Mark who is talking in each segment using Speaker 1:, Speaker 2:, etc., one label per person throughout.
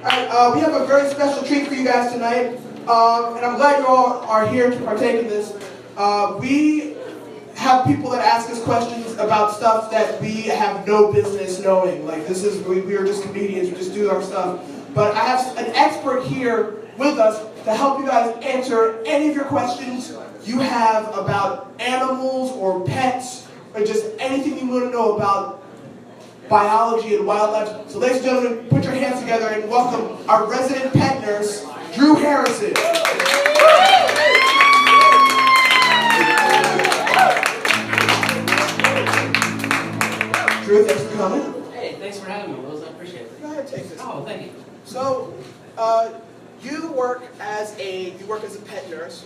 Speaker 1: We have a very special treat for you guys tonight, and I'm glad you all are here to partake in this. We have people that ask us questions about stuff that we have no business knowing. Like we are just comedians, we just do our stuff. But I have an expert here with us to help you guys answer any of your questions you have about animals or pets, or just anything you want to know about biology and wildlife. So ladies and gentlemen, put your hands together and welcome our resident pet nurse, Drew Harrison. Drew, thanks for coming.
Speaker 2: Hey, thanks for having me, Wills. I appreciate it.
Speaker 1: Go ahead, take this.
Speaker 2: Oh, thank you.
Speaker 1: So, you work as a pet nurse.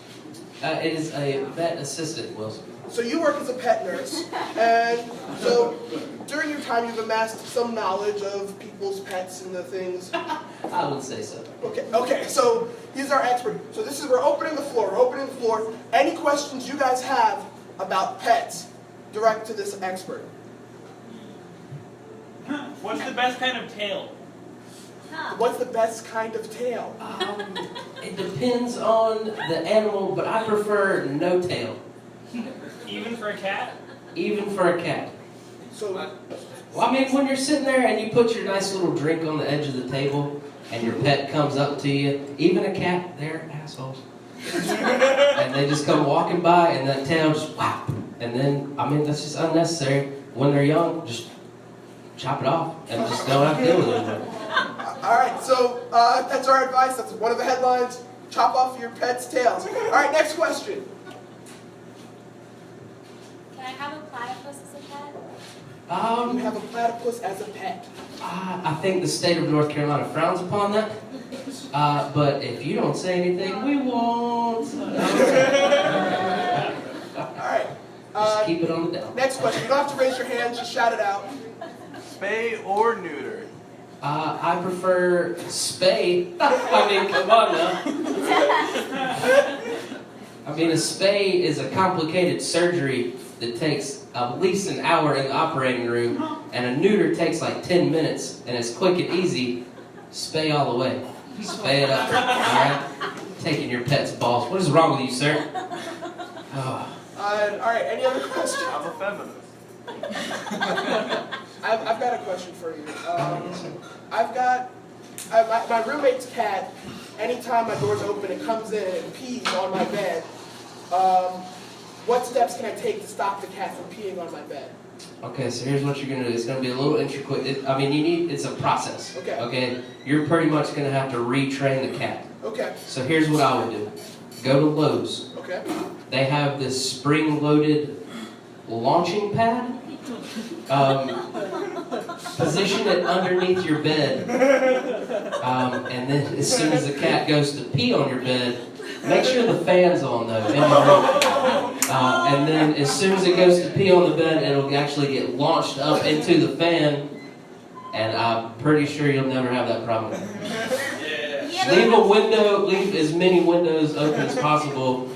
Speaker 2: It is a vet assistant, Wills.
Speaker 1: So you work as a pet nurse, and so during your time you've amassed some knowledge of people's pets and the things.
Speaker 2: I would say so.
Speaker 1: Okay, so he's our expert. So we're opening the floor. Any questions you guys have about pets, direct to this expert.
Speaker 3: What's the best kind of tail?
Speaker 1: What's the best kind of tail?
Speaker 2: It depends on the animal, but I prefer no tail.
Speaker 3: Even for a cat?
Speaker 2: Even for a cat.
Speaker 1: So,
Speaker 2: Well, I mean, when you're sitting there and you put your nice little drink on the edge of the table, and your pet comes up to you, even a cat, they're assholes. And they just come walking by, and that tail just whap. And then, I mean, that's just unnecessary. When they're young, just chop it off and just don't have to deal with it.
Speaker 1: all right, so that's our advice. That's one of the headlines. Chop off your pet's tails. All right, next question.
Speaker 4: Can I have a platypus as a pet?
Speaker 1: You have a platypus as a pet.
Speaker 2: I think the state of North Carolina frowns upon that. But if you don't say anything, we won't.
Speaker 1: All right.
Speaker 2: Just keep it on the down.
Speaker 1: Next question. You don't have to raise your hand. Just shout it out.
Speaker 5: Spay or neuter?
Speaker 2: I prefer spay. I mean, come on now. I mean, a spay is a complicated surgery that takes at least an hour in the operating room, and a neuter takes like 10 minutes, and it's quick and easy. Spay all the way. Spay it up, all right? Taking your pet's balls. What is wrong with you, sir? Oh.
Speaker 1: All right. Any other questions?
Speaker 5: I'm a feminist.
Speaker 1: I've got a question for you.
Speaker 2: Yes, sir.
Speaker 1: My roommate's cat. Anytime my door's open, it comes in and pees on my bed. What steps can I take to stop the cat from peeing on my bed?
Speaker 2: Okay, so here's what you're gonna do. It's gonna be a little intricate. It's a process.
Speaker 1: Okay.
Speaker 2: You're pretty much gonna have to retrain the cat.
Speaker 1: Okay.
Speaker 2: So here's what I would do. Go to Lowe's.
Speaker 1: Okay.
Speaker 2: They have this spring-loaded launching pad. Position it underneath your bed. And then as soon as the cat goes to pee on your bed, make sure the fan's on though in the room. And then as soon as it goes to pee on the bed, it'll actually get launched up into the fan. And I'm pretty sure you'll never have that problem. Leave as many windows open as possible.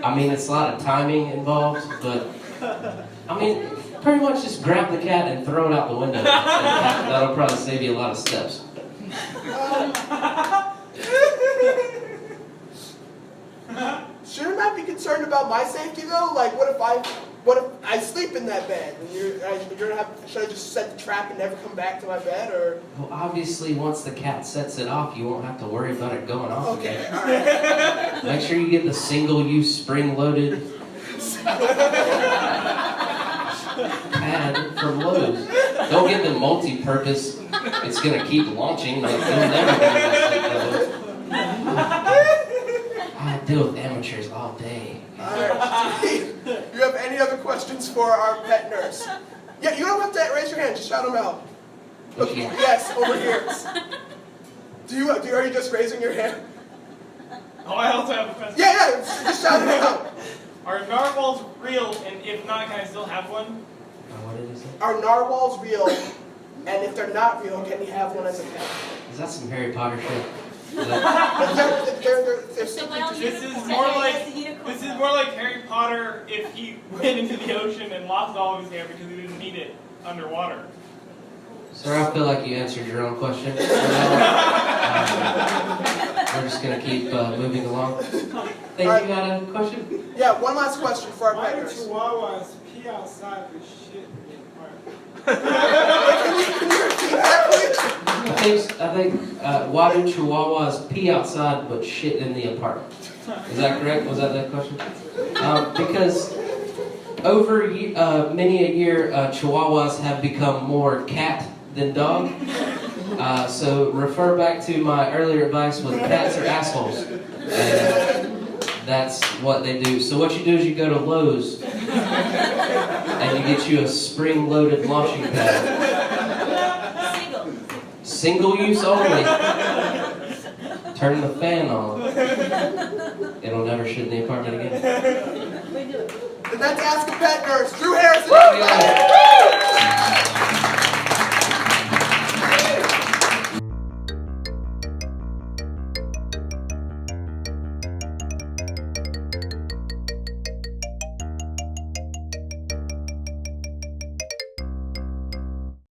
Speaker 2: I mean, it's a lot of timing involved, but I mean, pretty much just grab the cat and throw it out the window. That'll probably save you a lot of steps.
Speaker 1: Shouldn't I be concerned about my safety though? Like, what if I sleep in that bed? And should I just set the trap and never come back to my bed, or?
Speaker 2: Well, obviously, once the cat sets it off, you won't have to worry about it going off
Speaker 1: Okay.
Speaker 2: again.
Speaker 1: All right.
Speaker 2: Make sure you get the single-use spring-loaded pad from Lowe's. Don't get the multi-purpose. It's gonna keep launching. Like, you'll never get that. I deal with amateurs all day.
Speaker 1: All right. You have any other questions for our pet nurse? Yeah, you don't have to raise your hand. Just shout them out.
Speaker 2: Which one?
Speaker 1: Yes, over here. Are you just raising your hand?
Speaker 3: Oh, I also have a question.
Speaker 1: Yeah, just shout them out.
Speaker 3: Are narwhals real? And if not, can I still have one?
Speaker 2: What did he say?
Speaker 1: Are narwhals real? And if they're not real, can you have one as a pet?
Speaker 2: Is that some Harry Potter shit?
Speaker 1: They're
Speaker 4: So
Speaker 1: simply
Speaker 4: whale
Speaker 1: just-
Speaker 3: This is
Speaker 4: unicorn.
Speaker 3: more
Speaker 4: Yes,
Speaker 3: like
Speaker 4: a unicorn.
Speaker 3: this is more like Harry Potter if he went into the ocean and lost all of his hair because he didn't need it underwater.
Speaker 2: Sir, I feel like you answered your own question. just gonna keep moving along. Think
Speaker 1: Alright.
Speaker 2: you got a question?
Speaker 1: Yeah, one last question for our
Speaker 6: Why do
Speaker 1: pet nurse.
Speaker 6: chihuahuas pee outside but shit in the park?
Speaker 2: I think why do chihuahuas pee outside but shit in the apartment? Is that correct? Was that the question? Because over many a year, chihuahuas have become more cat than dog. So refer back to my earlier advice with cats are assholes. And that's what they do. So what you do is you go to Lowe's and you get you a spring-loaded washing pad. Single use only. Turn the fan on. It'll never shit in the apartment again.
Speaker 1: And that's Ask a Pet Nurse, Drew Harrison.
Speaker 2: Yeah.